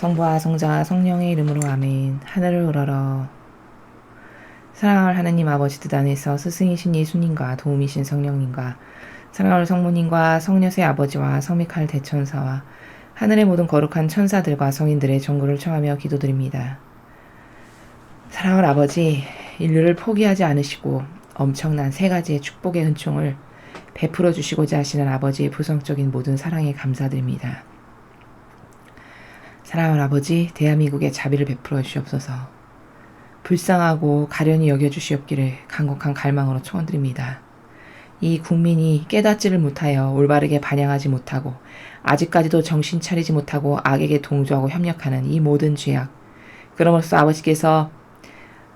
성부와 성자와 성령의 이름으로 아멘. 하늘을 우러러 사랑할 하느님 아버지 뜻 안에서 스승이신 예수님과 도움이신 성령님과 사랑할 성모님과 성녀의 아버지와 성미칼 대천사와 하늘의 모든 거룩한 천사들과 성인들의 정구를 청하며 기도드립니다. 사랑할 아버지, 인류를 포기하지 않으시고 엄청난 세 가지의 축복의 은총을 베풀어 주시고자 하시는 아버지의 부성적인 모든 사랑에 감사드립니다. 사랑하는 아버지, 대한민국의 자비를 베풀어 주시옵소서. 불쌍하고 가련히 여겨주시옵기를 간곡한 갈망으로 초원드립니다. 이 국민이 깨닫지를 못하여 올바르게 반영하지 못하고 아직까지도 정신 차리지 못하고 악에게 동조하고 협력하는 이 모든 죄악, 그럼으로써 아버지께서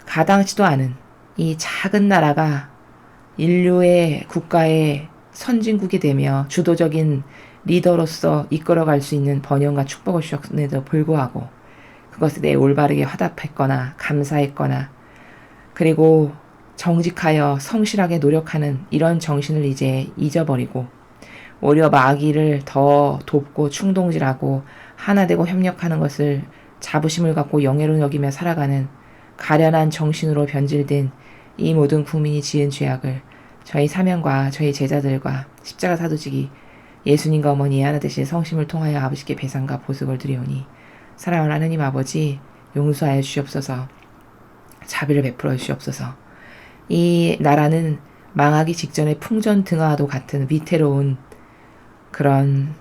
가당치도 않은 이 작은 나라가 인류의 국가의 선진국이 되며 주도적인 리더로서 이끌어갈 수 있는 번영과 축복을 주셨음에도 불구하고 그것에 대해 올바르게 화답했거나 감사했거나 그리고 정직하여 성실하게 노력하는 이런 정신을 이제 잊어버리고 오히려 마귀를 더 돕고 충동질하고 하나 되고 협력하는 것을 자부심을 갖고 영예로 여기며 살아가는 가련한 정신으로 변질된 이 모든 국민이 지은 죄악을 저희 사명과 저희 제자들과 십자가 사도직이 예수님과 어머니의 하나 되신 성심을 통하여 아버지께 배상과 보석을 드리오니 사랑하는 하느님 아버지 용서하여 주시옵소서. 자비를 베풀어 주시옵소서. 이 나라는 망하기 직전에 풍전등화와도 같은 위태로운 그런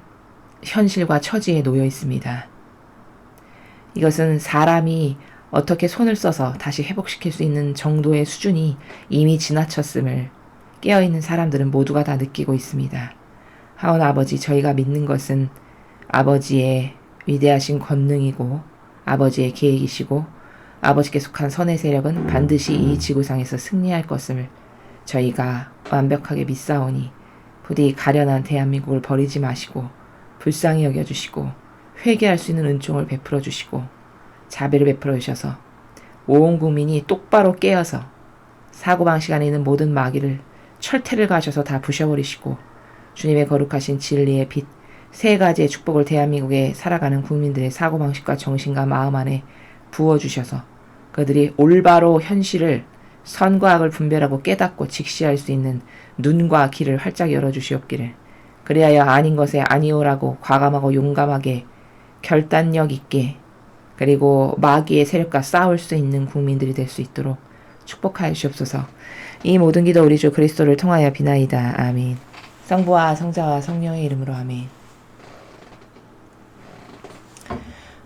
현실과 처지에 놓여 있습니다. 이것은 사람이 어떻게 손을 써서 다시 회복시킬 수 있는 정도의 수준이 이미 지나쳤음을 깨어있는 사람들은 모두가 다 느끼고 있습니다. 하오나 아버지, 저희가 믿는 것은 아버지의 위대하신 권능이고 아버지의 계획이시고 아버지께 속한 선의 세력은 반드시 이 지구상에서 승리할 것을 저희가 완벽하게 믿사오니 부디 가련한 대한민국을 버리지 마시고 불쌍히 여겨주시고 회개할 수 있는 은총을 베풀어 주시고 자비를 베풀어 주셔서 온 국민이 똑바로 깨어서 사고방식 안에 있는 모든 마귀를 철퇴를 가셔서 다 부셔버리시고 주님의 거룩하신 진리의 빛 세 가지의 축복을 대한민국에 살아가는 국민들의 사고방식과 정신과 마음 안에 부어주셔서 그들이 올바로 현실을 선과 악을 분별하고 깨닫고 직시할 수 있는 눈과 귀를 활짝 열어주시옵기를, 그리하여 아닌 것에 아니오라고 과감하고 용감하게 결단력 있게 그리고 마귀의 세력과 싸울 수 있는 국민들이 될 수 있도록 축복하여 주시옵소서. 이 모든 기도 우리 주 그리스도를 통하여 비나이다. 아멘. 성부와 성자와 성령의 이름으로 아멘.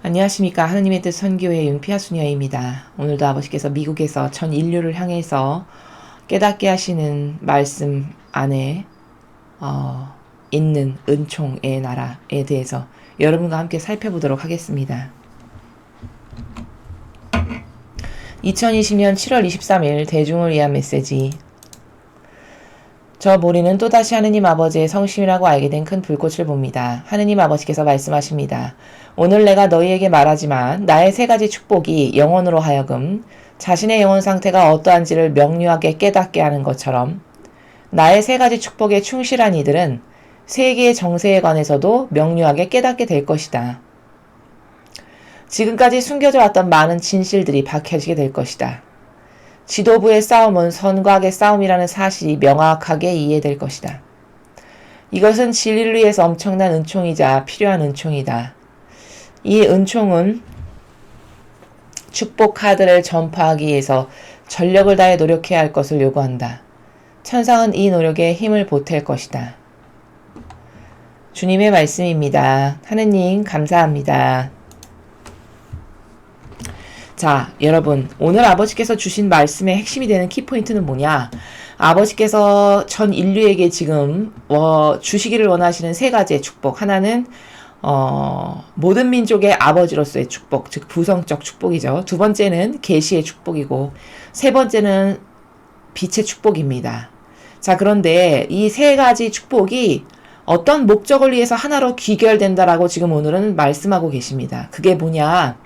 안녕하십니까. 하느님의 뜻 선교회 윤피아수녀입니다. 오늘도 아버지께서 미국에서 전 인류를 향해서 깨닫게 하시는 말씀 안에 있는 은총의 나라에 대해서 여러분과 함께 살펴보도록 하겠습니다. 2020년 7월 23일 대중을 위한 메시지. 저 모리는 또다시 하느님 아버지의 성심이라고 알게 된 큰 불꽃을 봅니다. 하느님 아버지께서 말씀하십니다. 오늘 내가 너희에게 말하지만 나의 세 가지 축복이 영혼으로 하여금 자신의 영혼 상태가 어떠한지를 명료하게 깨닫게 하는 것처럼 나의 세 가지 축복에 충실한 이들은 세계의 정세에 관해서도 명료하게 깨닫게 될 것이다. 지금까지 숨겨져 왔던 많은 진실들이 밝혀지게 될 것이다. 지도부의 싸움은 선과 악의 싸움이라는 사실이 명확하게 이해될 것이다. 이것은 진리를 위해서 엄청난 은총이자 필요한 은총이다. 이 은총은 축복 카드를 전파하기 위해서 전력을 다해 노력해야 할 것을 요구한다. 천상은 이 노력에 힘을 보탤 것이다. 주님의 말씀입니다. 하느님 감사합니다. 자, 여러분, 오늘 아버지께서 주신 말씀의 핵심이 되는 키포인트는 뭐냐? 아버지께서 전 인류에게 지금 주시기를 원하시는 세 가지의 축복. 하나는 모든 민족의 아버지로서의 축복, 즉 부성적 축복이죠. 두 번째는 계시의 축복이고 세 번째는 빛의 축복입니다. 자, 그런데 이 세 가지 축복이 어떤 목적을 위해서 하나로 귀결된다라고 지금 오늘은 말씀하고 계십니다. 그게 뭐냐?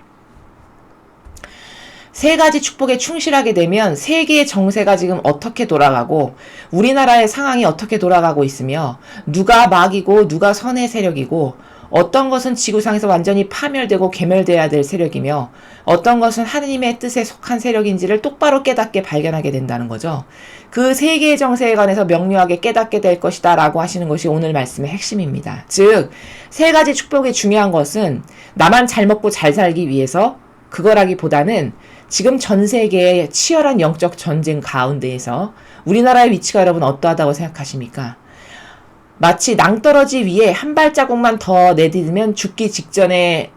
세 가지 축복에 충실하게 되면 세계의 정세가 지금 어떻게 돌아가고 우리나라의 상황이 어떻게 돌아가고 있으며 누가 마귀고 누가 선의 세력이고 어떤 것은 지구상에서 완전히 파멸되고 괴멸돼야 될 세력이며 어떤 것은 하느님의 뜻에 속한 세력인지를 똑바로 깨닫게 발견하게 된다는 거죠. 그 세 개의 정세에 관해서 명료하게 깨닫게 될 것이다 라고 하시는 것이 오늘 말씀의 핵심입니다. 즉, 세 가지 축복이 중요한 것은 나만 잘 먹고 잘 살기 위해서 그거라기보다는 지금 전 세계의 치열한 영적 전쟁 가운데에서 우리나라의 위치가 여러분 어떠하다고 생각하십니까? 마치 낭떠러지 위에 한 발자국만 더 내딛으면 죽기 직전에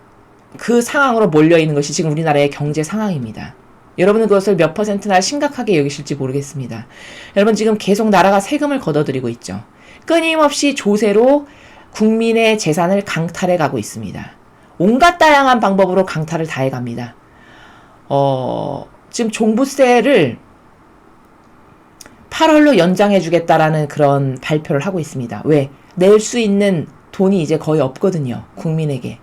그 상황으로 몰려있는 것이 지금 우리나라의 경제 상황입니다. 여러분은 그것을 몇 퍼센트나 심각하게 여기실지 모르겠습니다. 여러분 지금 계속 나라가 세금을 걷어들이고 있죠. 끊임없이 조세로 국민의 재산을 강탈해 가고 있습니다. 온갖 다양한 방법으로 강탈을 다해 갑니다. 지금 종부세를 8월로 연장해 주겠다라는 그런 발표를 하고 있습니다. 왜? 낼 수 있는 돈이 이제 거의 없거든요. 국민에게.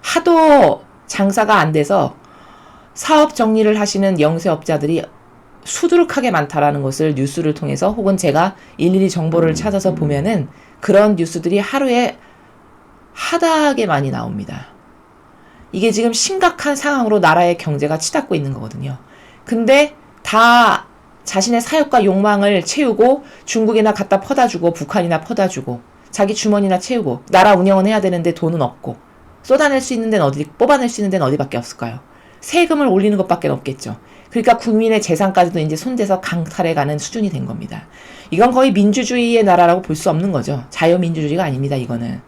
하도 장사가 안 돼서 사업 정리를 하시는 영세업자들이 수두룩하게 많다라는 것을 뉴스를 통해서 혹은 제가 일일이 정보를 찾아서 보면은 그런 뉴스들이 하루에 하다하게 많이 나옵니다. 이게 지금 심각한 상황으로 나라의 경제가 치닫고 있는 거거든요. 근데 다 자신의 사욕과 욕망을 채우고 중국이나 갖다 퍼다 주고 북한이나 퍼다 주고 자기 주머니나 채우고 나라 운영은 해야 되는데 돈은 없고 쏟아낼 수 있는 데는 어디, 뽑아낼 수 있는 데는 어디밖에 없을까요? 세금을 올리는 것밖에 없겠죠. 그러니까 국민의 재산까지도 이제 손대서 강탈해가는 수준이 된 겁니다. 이건 거의 민주주의의 나라라고 볼 수 없는 거죠. 자유민주주의가 아닙니다. 이거는.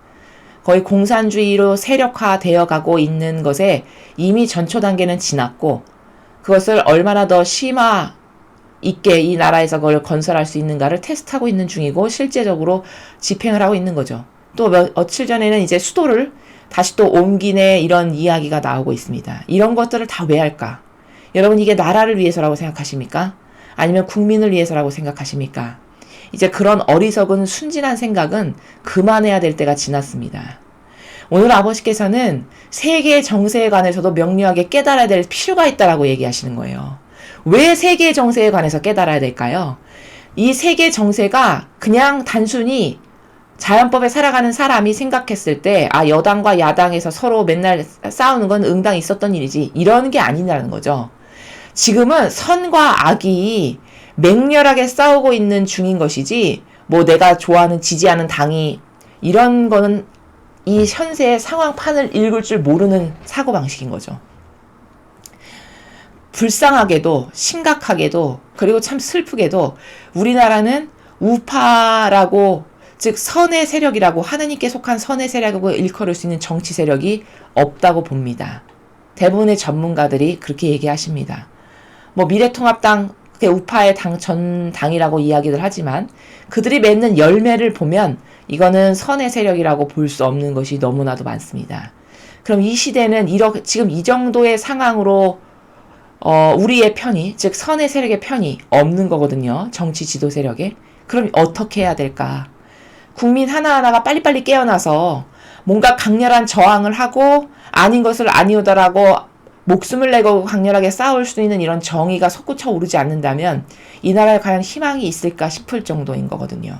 거의 공산주의로 세력화되어 가고 있는 것에 이미 전초 단계는 지났고 그것을 얼마나 더 심화 있게 이 나라에서 그걸 건설할 수 있는가를 테스트하고 있는 중이고 실제적으로 집행을 하고 있는 거죠. 또 며칠 전에는 이제 수도를 다시 또 옮기네 이런 이야기가 나오고 있습니다. 이런 것들을 다 왜 할까? 여러분 이게 나라를 위해서라고 생각하십니까? 아니면 국민을 위해서라고 생각하십니까? 이제 그런 어리석은 순진한 생각은 그만해야 될 때가 지났습니다. 오늘 아버지께서는 세계의 정세에 관해서도 명료하게 깨달아야 될 필요가 있다라고 얘기하시는 거예요. 왜 세계의 정세에 관해서 깨달아야 될까요? 이 세계 정세가 그냥 단순히 자연법에 살아가는 사람이 생각했을 때 여당과 야당에서 서로 맨날 싸우는 건 응당 있었던 일이지 이런 게 아니라는 거죠. 지금은 선과 악이 맹렬하게 싸우고 있는 중인 것이지 뭐 내가 좋아하는 지지하는 당이 이런 거는 이 현세의 상황판을 읽을 줄 모르는 사고방식인 거죠. 불쌍하게도 심각하게도 그리고 참 슬프게도 우리나라는 우파라고 즉 선의 세력이라고 하느님께 속한 선의 세력이라고 일컬을 수 있는 정치 세력이 없다고 봅니다. 대부분의 전문가들이 그렇게 얘기하십니다. 뭐 미래통합당 그게 우파의 전 당이라고 이야기를 하지만 그들이 맺는 열매를 보면 이거는 선의 세력이라고 볼 수 없는 것이 너무나도 많습니다. 그럼 이 시대는 지금 이 정도의 상황으로 우리의 편이 즉 선의 세력의 편이 없는 거거든요. 정치 지도 세력에. 그럼 어떻게 해야 될까? 국민 하나하나가 빨리빨리 깨어나서 뭔가 강렬한 저항을 하고 아닌 것을 아니오다라고 목숨을 내고 강렬하게 싸울 수 있는 이런 정의가 솟구쳐 오르지 않는다면 이 나라에 과연 희망이 있을까 싶을 정도인 거거든요.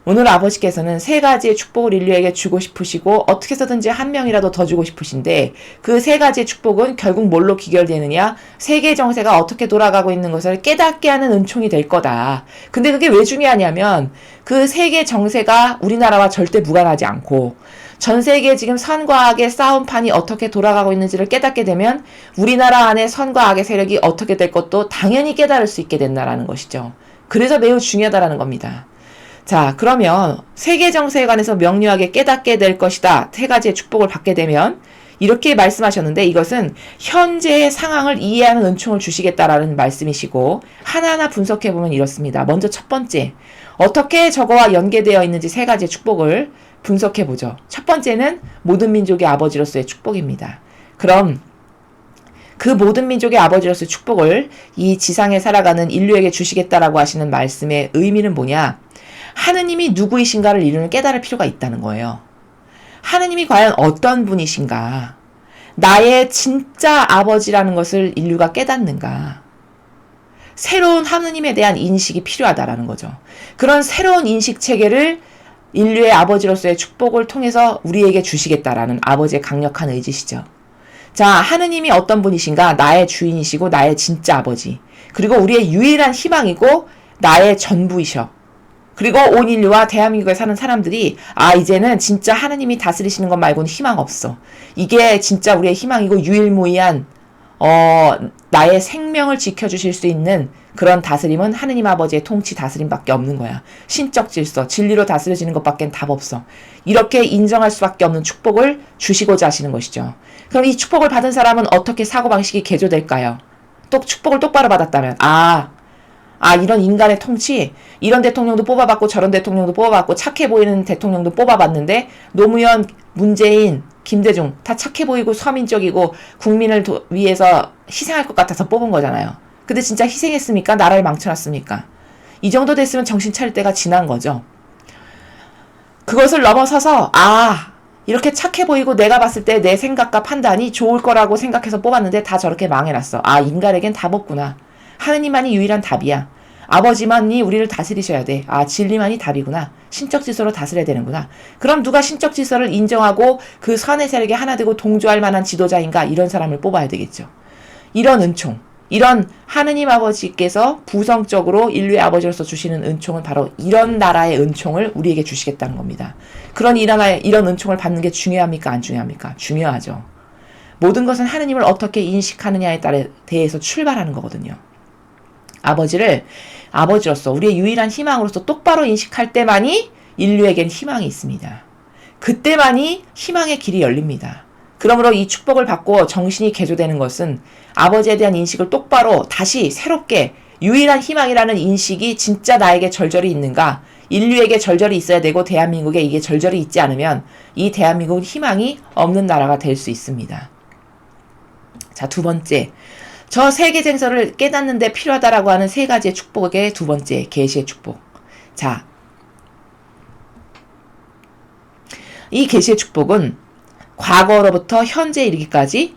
오늘 아버지께서는 세 가지의 축복을 인류에게 주고 싶으시고 어떻게 해서든지 한 명이라도 더 주고 싶으신데 그 세 가지의 축복은 결국 뭘로 귀결되느냐? 세계 정세가 어떻게 돌아가고 있는 것을 깨닫게 하는 은총이 될 거다. 근데 그게 왜 중요하냐면 그 세계 정세가 우리나라와 절대 무관하지 않고 전 세계에 지금 선과 악의 싸움판이 어떻게 돌아가고 있는지를 깨닫게 되면 우리나라 안에 선과 악의 세력이 어떻게 될 것도 당연히 깨달을 수 있게 된다라는 것이죠. 그래서 매우 중요하다라는 겁니다. 자, 그러면 세계 정세에 관해서 명료하게 깨닫게 될 것이다. 세 가지의 축복을 받게 되면 이렇게 말씀하셨는데 이것은 현재의 상황을 이해하는 은총을 주시겠다라는 말씀이시고 하나하나 분석해보면 이렇습니다. 먼저 첫 번째, 어떻게 저거와 연계되어 있는지 세 가지의 축복을 분석해보죠. 첫 번째는 모든 민족의 아버지로서의 축복입니다. 그럼 그 모든 민족의 아버지로서의 축복을 이 지상에 살아가는 인류에게 주시겠다라고 하시는 말씀의 의미는 뭐냐? 하느님이 누구이신가를 인류는 깨달을 필요가 있다는 거예요. 하느님이 과연 어떤 분이신가? 나의 진짜 아버지라는 것을 인류가 깨닫는가? 새로운 하느님에 대한 인식이 필요하다라는 거죠. 그런 새로운 인식 체계를 인류의 아버지로서의 축복을 통해서 우리에게 주시겠다라는 아버지의 강력한 의지시죠. 자, 하느님이 어떤 분이신가? 나의 주인이시고 나의 진짜 아버지. 그리고 우리의 유일한 희망이고 나의 전부이셔. 그리고 온 인류와 대한민국에 사는 사람들이 이제는 진짜 하느님이 다스리시는 것 말고는 희망 없어. 이게 진짜 우리의 희망이고 유일무이한 나의 생명을 지켜주실 수 있는 그런 다스림은 하느님 아버지의 통치 다스림밖에 없는 거야. 신적 질서, 진리로 다스려지는 것밖엔 답 없어. 이렇게 인정할 수밖에 없는 축복을 주시고자 하시는 것이죠. 그럼 이 축복을 받은 사람은 어떻게 사고방식이 개조될까요? 또 축복을 똑바로 받았다면 이런 인간의 통치, 이런 대통령도 뽑아봤고 저런 대통령도 뽑아봤고 착해 보이는 대통령도 뽑아봤는데 노무현, 문재인, 김대중 다 착해 보이고 서민적이고 국민을 위해서 희생할 것 같아서 뽑은 거잖아요. 근데 진짜 희생했습니까? 나라를 망쳐놨습니까? 이 정도 됐으면 정신 차릴 때가 지난 거죠. 그것을 넘어서서 이렇게 착해 보이고 내가 봤을 때 내 생각과 판단이 좋을 거라고 생각해서 뽑았는데 다 저렇게 망해놨어. 인간에겐 답 없구나. 하느님만이 유일한 답이야. 아버지만이 우리를 다스리셔야 돼. 진리만이 답이구나. 신적 질서로 다스려야 되는구나. 그럼 누가 신적 질서를 인정하고 그 선의 세력에 하나 되고 동조할 만한 지도자인가? 이런 사람을 뽑아야 되겠죠. 이런 은총, 이런 하느님 아버지께서 부성적으로 인류의 아버지로서 주시는 은총은 바로 이런 나라의 은총을 우리에게 주시겠다는 겁니다. 그런 이런 은총을 받는 게 중요합니까? 안 중요합니까? 중요하죠. 모든 것은 하느님을 어떻게 인식하느냐에 대해서 출발하는 거거든요. 아버지를 아버지로서 우리의 유일한 희망으로서 똑바로 인식할 때만이 인류에겐 희망이 있습니다. 그때만이 희망의 길이 열립니다. 그러므로 이 축복을 받고 정신이 개조되는 것은 아버지에 대한 인식을 똑바로 다시 새롭게 유일한 희망이라는 인식이 진짜 나에게 절절히 있는가? 인류에게 절절히 있어야 되고 대한민국에 이게 절절히 있지 않으면 이 대한민국은 희망이 없는 나라가 될 수 있습니다. 자, 두 번째. 저 세계쟁서를 깨닫는데 필요하다라고 하는 세 가지의 축복의 두 번째, 계시의 축복. 자, 이 계시의 축복은 과거로부터 현재에 이르기까지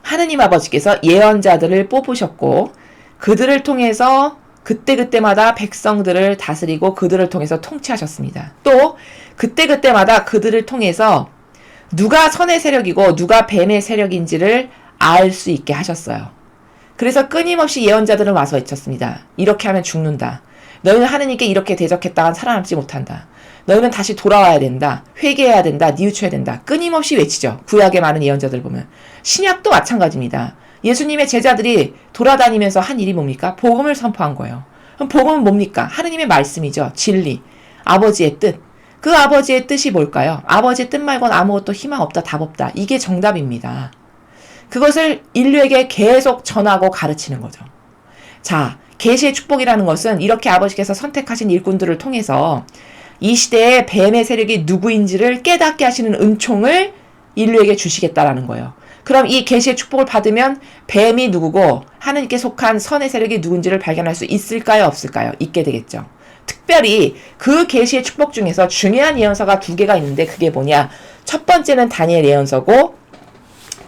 하느님 아버지께서 예언자들을 뽑으셨고 그들을 통해서 그때그때마다 백성들을 다스리고 그들을 통해서 통치하셨습니다. 또 그때그때마다 그들을 통해서 누가 선의 세력이고 누가 뱀의 세력인지를 알 수 있게 하셨어요. 그래서 끊임없이 예언자들은 와서 외쳤습니다. 이렇게 하면 죽는다. 너희는 하느님께 이렇게 대적했다간 살아남지 못한다. 너희는 다시 돌아와야 된다. 회개해야 된다. 뉘우쳐야 된다. 끊임없이 외치죠. 구약의 많은 예언자들 보면. 신약도 마찬가지입니다. 예수님의 제자들이 돌아다니면서 한 일이 뭡니까? 복음을 선포한 거예요. 그럼 복음은 뭡니까? 하느님의 말씀이죠. 진리. 아버지의 뜻. 그 아버지의 뜻이 뭘까요? 아버지의 뜻 말고는 아무것도 희망 없다. 답 없다. 이게 정답입니다. 그것을 인류에게 계속 전하고 가르치는 거죠. 자, 계시의 축복이라는 것은 이렇게 아버지께서 선택하신 일꾼들을 통해서 이 시대의 뱀의 세력이 누구인지를 깨닫게 하시는 은총을 인류에게 주시겠다라는 거예요. 그럼 이 계시의 축복을 받으면 뱀이 누구고 하느님께 속한 선의 세력이 누군지를 발견할 수 있을까요? 없을까요? 있게 되겠죠. 특별히 그 계시의 축복 중에서 중요한 예언서가 두 개가 있는데 그게 뭐냐? 첫 번째는 다니엘 예언서고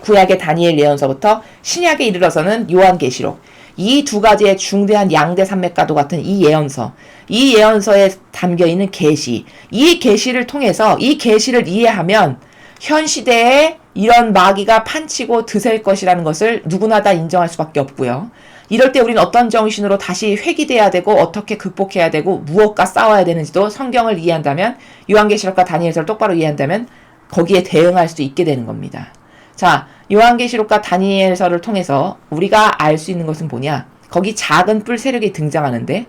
구약의 다니엘 예언서부터 신약에 이르러서는 요한계시록. 이 두 가지의 중대한 양대 산맥과도 같은 이 예언서. 이 예언서에 담겨있는 계시. 이 계시를 통해서 이 계시를 이해하면 현 시대에 이런 마귀가 판치고 드셀 것이라는 것을 누구나 다 인정할 수밖에 없고요. 이럴 때 우리는 어떤 정신으로 다시 회귀돼야 되고 어떻게 극복해야 되고 무엇과 싸워야 되는지도 성경을 이해한다면 요한계시록과 다니엘서를 똑바로 이해한다면 거기에 대응할 수 있게 되는 겁니다. 자, 요한계시록과 다니엘서를 통해서 우리가 알 수 있는 것은 뭐냐? 거기 작은 뿔 세력이 등장하는데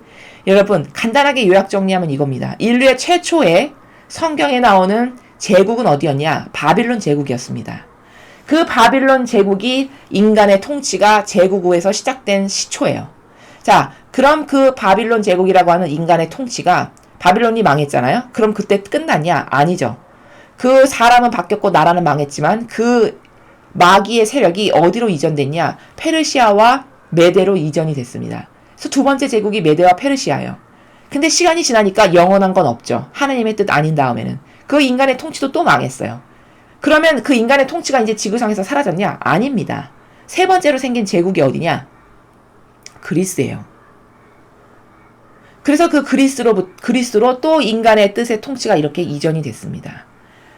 여러분 간단하게 요약 정리하면 이겁니다. 인류의 최초의 성경에 나오는 제국은 어디였냐? 바빌론 제국이었습니다. 그 바빌론 제국이 인간의 통치가 제국에서 시작된 시초예요. 자, 그럼 그 바빌론 제국이라고 하는 인간의 통치가 바빌론이 망했잖아요. 그럼 그때 끝났냐? 아니죠. 그 사람은 바뀌었고 나라는 망했지만 그 마귀의 세력이 어디로 이전됐냐? 페르시아와 메대로 이전이 됐습니다. 그래서 두 번째 제국이 메대와 페르시아예요. 근데 시간이 지나니까 영원한 건 없죠. 하느님의 뜻 아닌 다음에는. 그 인간의 통치도 또 망했어요. 그러면 그 인간의 통치가 이제 지구상에서 사라졌냐? 아닙니다. 세 번째로 생긴 제국이 어디냐? 그리스예요. 그래서 그 그리스로 또 인간의 뜻의 통치가 이렇게 이전이 됐습니다.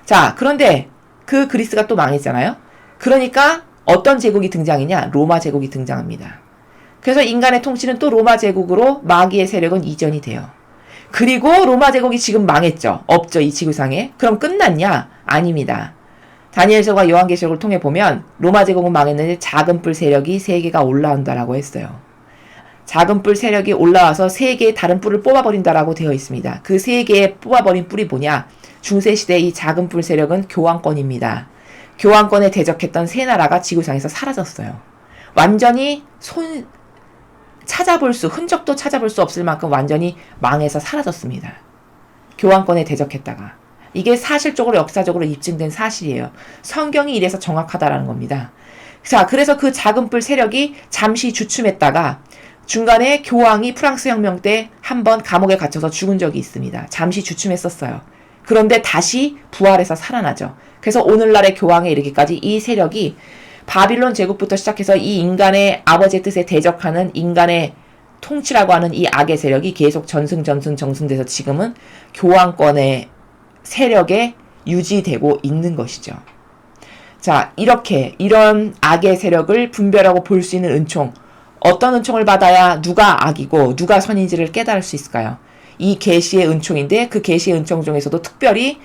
자, 그런데 그 그리스가 또 망했잖아요. 그러니까 어떤 제국이 등장이냐? 로마 제국이 등장합니다. 그래서 인간의 통치는 또 로마 제국으로 마귀의 세력은 이전이 돼요. 그리고 로마 제국이 지금 망했죠. 없죠, 이 지구상에. 그럼 끝났냐? 아닙니다. 다니엘서가 요한계시록을 통해 보면 로마 제국은 망했는데 작은 뿔 세력이 세 개가 올라온다라고 했어요. 작은 뿔 세력이 올라와서 세 개의 다른 뿔을 뽑아버린다라고 되어 있습니다. 그 세 개의 뽑아버린 뿔이 뭐냐? 중세시대의 이 작은 뿔 세력은 교황권입니다. 교황권에 대적했던 세 나라가 지구상에서 사라졌어요. 완전히 흔적도 찾아볼 수 없을 만큼 완전히 망해서 사라졌습니다. 교황권에 대적했다가. 이게 사실적으로 역사적으로 입증된 사실이에요. 성경이 이래서 정확하다라는 겁니다. 자, 그래서 그 작은 뿔 세력이 잠시 주춤했다가 중간에 교황이 프랑스 혁명 때 한번 감옥에 갇혀서 죽은 적이 있습니다. 잠시 주춤했었어요. 그런데 다시 부활해서 살아나죠. 그래서 오늘날의 교황에 이르기까지 이 세력이 바빌론 제국부터 시작해서 이 인간의 아버지의 뜻에 대적하는 인간의 통치라고 하는 이 악의 세력이 계속 정승돼서 지금은 교황권의 세력에 유지되고 있는 것이죠. 자, 이런 악의 세력을 분별하고 볼 수 있는 은총, 어떤 은총을 받아야 누가 악이고 누가 선인지를 깨달을 수 있을까요? 이 계시의 은총인데 그 계시의 은총 중에서도 특별히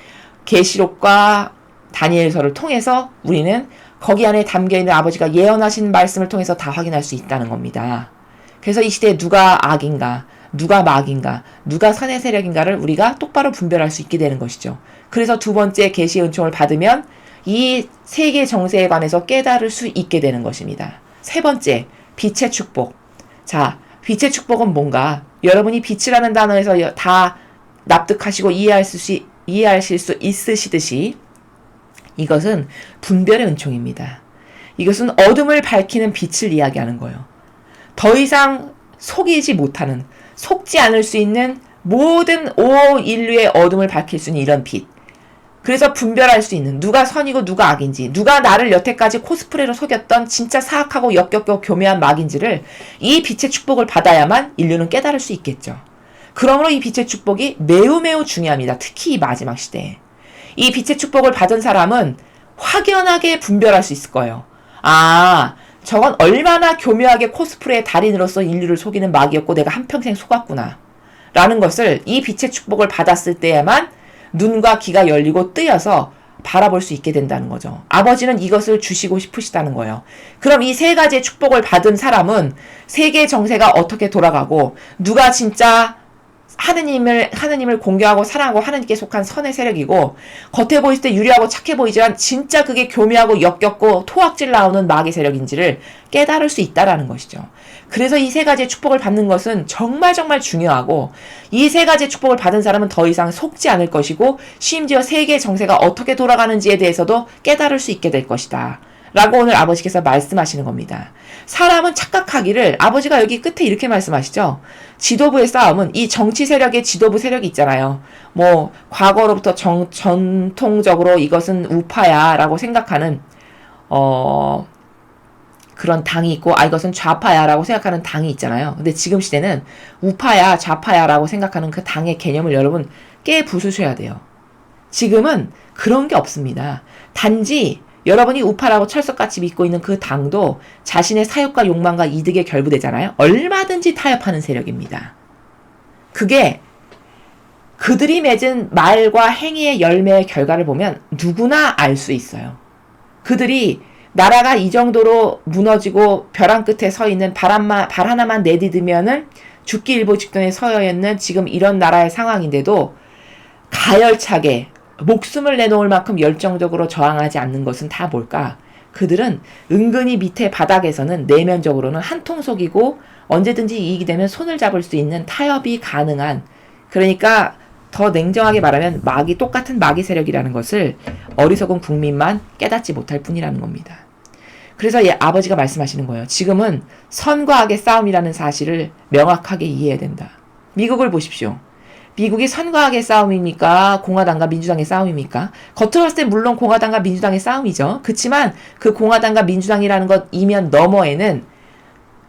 계시록과 다니엘서를 통해서 우리는 거기 안에 담겨있는 아버지가 예언하신 말씀을 통해서 다 확인할 수 있다는 겁니다. 그래서 이 시대에 누가 악인가, 누가 마귀인가, 누가 선의 세력인가를 우리가 똑바로 분별할 수 있게 되는 것이죠. 그래서 두 번째 계시의 은총을 받으면 이 세계 정세에 관해서 깨달을 수 있게 되는 것입니다. 세 번째, 빛의 축복. 자, 빛의 축복은 뭔가? 여러분이 빛이라는 단어에서 다 납득하시고 이해하실 수 있으시듯이 이것은 분별의 은총입니다. 이것은 어둠을 밝히는 빛을 이야기하는 거예요. 더 이상 속지 않을 수 있는 모든 온 인류의 어둠을 밝힐 수 있는 이런 빛. 그래서 분별할 수 있는 누가 선이고 누가 악인지, 누가 나를 여태까지 코스프레로 속였던 진짜 사악하고 역겹고 교묘한 마귀인지를 이 빛의 축복을 받아야만 인류는 깨달을 수 있겠죠. 그러므로 이 빛의 축복이 매우 매우 중요합니다. 특히 이 마지막 시대에. 이 빛의 축복을 받은 사람은 확연하게 분별할 수 있을 거예요. 아, 저건 얼마나 교묘하게 코스프레의 달인으로서 인류를 속이는 마귀였고 내가 한평생 속았구나. 라는 것을 이 빛의 축복을 받았을 때에만 눈과 귀가 열리고 뜨여서 바라볼 수 있게 된다는 거죠. 아버지는 이것을 주시고 싶으시다는 거예요. 그럼 이 세 가지의 축복을 받은 사람은 세계 정세가 어떻게 돌아가고 누가 진짜 하느님을 공경하고 사랑하고 하느님께 속한 선의 세력이고 겉에 보일 때 유리하고 착해 보이지만 진짜 그게 교묘하고 역겹고 토악질 나오는 마귀 세력인지를 깨달을 수 있다라는 것이죠. 그래서 이 세 가지의 축복을 받는 것은 정말 정말 중요하고 이 세 가지의 축복을 받은 사람은 더 이상 속지 않을 것이고 심지어 세계 정세가 어떻게 돌아가는지에 대해서도 깨달을 수 있게 될 것이다. 라고 오늘 아버지께서 말씀하시는 겁니다. 사람은 착각하기를 아버지가 여기 끝에 이렇게 말씀하시죠. 지도부의 싸움은 이 정치 세력의 지도부 세력이 있잖아요. 뭐 과거로부터 전통적으로 이것은 우파야 라고 생각하는 그런 당이 있고 이것은 좌파야 라고 생각하는 당이 있잖아요. 근데 지금 시대는 우파야 좌파야 라고 생각하는 그 당의 개념을 여러분 깨부수셔야 돼요. 지금은 그런 게 없습니다. 단지 여러분이 우파라고 철석같이 믿고 있는 그 당도 자신의 사욕과 욕망과 이득에 결부되잖아요. 얼마든지 타협하는 세력입니다. 그게 그들이 맺은 말과 행위의 열매의 결과를 보면 누구나 알 수 있어요. 그들이 나라가 이 정도로 무너지고 벼랑 끝에 서 있는 발 하나만 내디디면은 죽기 일보 직전에 서 있는 지금 이런 나라의 상황인데도 가열차게 목숨을 내놓을 만큼 열정적으로 저항하지 않는 것은 다 뭘까? 그들은 은근히 밑에 바닥에서는 내면적으로는 한통속이고 언제든지 이익이 되면 손을 잡을 수 있는 타협이 가능한, 그러니까 더 냉정하게 말하면 똑같은 마귀 세력이라는 것을 어리석은 국민만 깨닫지 못할 뿐이라는 겁니다. 그래서 아버지가 말씀하시는 거예요. 지금은 선과 악의 싸움이라는 사실을 명확하게 이해해야 된다. 미국을 보십시오. 미국이 선과 악의 싸움입니까? 공화당과 민주당의 싸움입니까? 겉으로 봤을 때 물론 공화당과 민주당의 싸움이죠. 그렇지만 그 공화당과 민주당이라는 것 이면 너머에는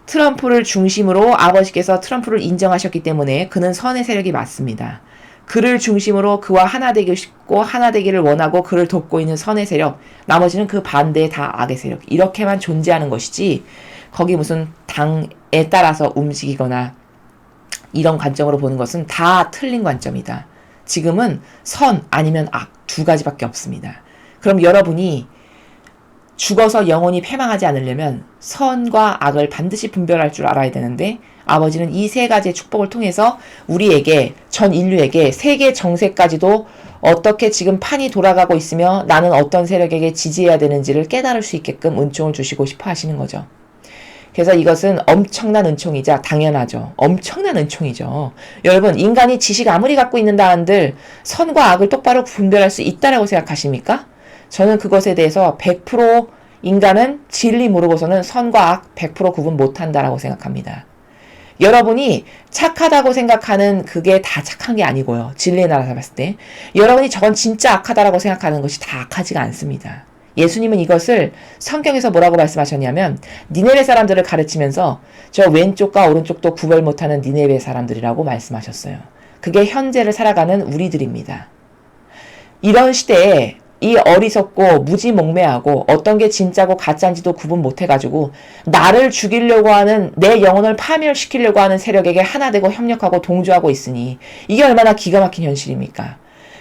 트럼프를 중심으로 아버지께서 트럼프를 인정하셨기 때문에 그는 선의 세력이 맞습니다. 그를 중심으로 그와 하나 되고 싶고 하나 되기를 원하고 그를 돕고 있는 선의 세력, 나머지는 그 반대의 다 악의 세력, 이렇게만 존재하는 것이지 거기 무슨 당에 따라서 움직이거나 이런 관점으로 보는 것은 다 틀린 관점이다. 지금은 선 아니면 악 두 가지밖에 없습니다. 그럼 여러분이 죽어서 영원히 패망하지 않으려면 선과 악을 반드시 분별할 줄 알아야 되는데 아버지는 이 세 가지의 축복을 통해서 우리에게, 전 인류에게 세계 정세까지도 어떻게 지금 판이 돌아가고 있으며 나는 어떤 세력에게 지지해야 되는지를 깨달을 수 있게끔 은총을 주시고 싶어 하시는 거죠. 그래서 이것은 엄청난 은총이자 당연하죠. 엄청난 은총이죠. 여러분, 인간이 지식 아무리 갖고 있는다 한들 선과 악을 똑바로 분별할 수 있다라고 생각하십니까? 저는 그것에 대해서 100% 인간은 진리 모르고서는 선과 악 100% 구분 못한다라고 생각합니다. 여러분이 착하다고 생각하는 그게 다 착한 게 아니고요. 진리의 나라에서 봤을 때. 여러분이 저건 진짜 악하다라고 생각하는 것이 다 악하지가 않습니다. 예수님은 이것을 성경에서 뭐라고 말씀하셨냐면 니네베 사람들을 가르치면서 저 왼쪽과 오른쪽도 구별 못하는 니네베 사람들이라고 말씀하셨어요. 그게 현재를 살아가는 우리들입니다. 이런 시대에 이 어리석고 무지몽매하고 어떤 게 진짜고 가짜인지도 구분 못해가지고 나를 죽이려고 하는, 내 영혼을 파멸시키려고 하는 세력에게 하나 되고 협력하고 동조하고 있으니 이게 얼마나 기가 막힌 현실입니까?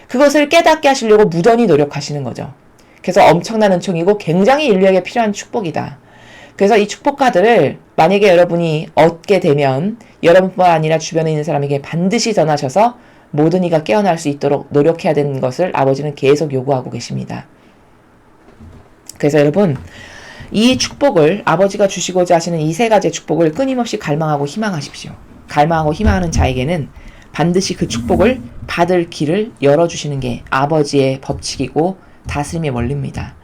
그것을 깨닫게 하시려고 무던히 노력하시는 거죠. 그래서 엄청난 은총이고 굉장히 인류에게 필요한 축복이다. 그래서 이 축복카드를 만약에 여러분이 얻게 되면 여러분뿐만 아니라 주변에 있는 사람에게 반드시 전하셔서 모든 이가 깨어날 수 있도록 노력해야 되는 것을 아버지는 계속 요구하고 계십니다. 그래서 여러분, 이 축복을 아버지가 주시고자 하시는 이 세 가지의 축복을 끊임없이 갈망하고 희망하십시오. 갈망하고 희망하는 자에게는 반드시 그 축복을 받을 길을 열어주시는 게 아버지의 법칙이고 다스림의 원리입니다.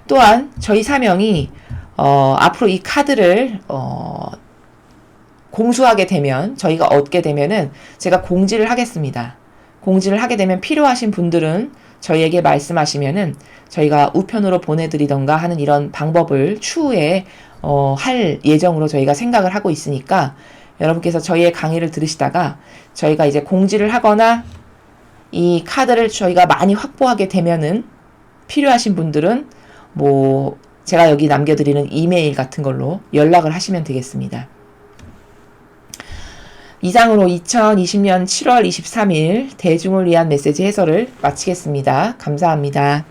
또한 저희 사명이 앞으로 이 카드를 공수하게 되면, 저희가 얻게 되면은 제가 공지를 하겠습니다. 공지를 하게 되면 필요하신 분들은 저희에게 말씀하시면은 저희가 우편으로 보내드리던가 하는 이런 방법을 추후에 할 예정으로 저희가 생각을 하고 있으니까 여러분께서 저희의 강의를 들으시다가 저희가 이제 공지를 하거나 이 카드를 저희가 많이 확보하게 되면은 필요하신 분들은 뭐 제가 여기 남겨드리는 이메일 같은 걸로 연락을 하시면 되겠습니다. 이상으로 2020년 7월 23일 대중을 위한 메시지 해설을 마치겠습니다. 감사합니다.